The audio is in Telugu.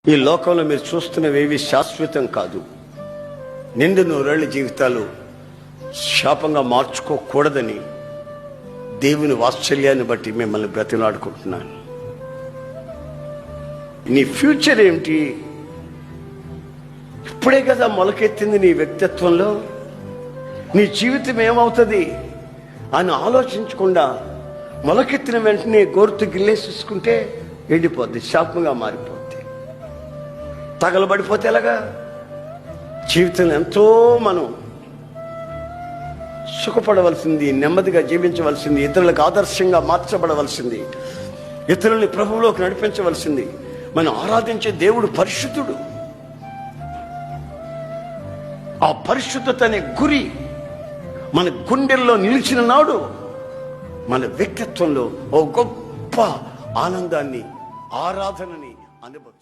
ఈ లోకంలో మీరు చూస్తున్నవేవి శాశ్వతం కాదు. నిండు నూరేళ్ల జీవితాలు శాపంగా మార్చుకోకూడదని దేవుని వాత్సల్యాన్ని బట్టి మిమ్మల్ని బ్రతిలాడుకుంటున్నాను. నీ ఫ్యూచర్ ఏమిటి? ఇప్పుడే కదా మొలకెత్తింది నీ వ్యక్తిత్వంలో. నీ జీవితం ఏమవుతుంది అని ఆలోచించకుండా మొలకెత్తిన వెంటనే గోరుతో గిల్లేసేసుకుంటే ఎండిపోద్ది, శాపంగా మారిపోద్ది. తగలబడిపోతే ఎలాగా? జీవితంలో ఎంతో మనం సుఖపడవలసింది, నెమ్మదిగా జీవించవలసింది, ఇతరులకు ఆదర్శంగా మార్చబడవలసింది, ఇతరుల్ని ప్రభువులోకి నడిపించవలసింది. మనం ఆరాధించే దేవుడు పరిశుద్ధుడు. ఆ పరిశుద్ధత అనే గురి మన గుండెల్లో నిలిచిన నాడు మన వ్యక్తిత్వంలో ఓ గొప్ప ఆనందాన్ని, ఆరాధనని అనుభవం.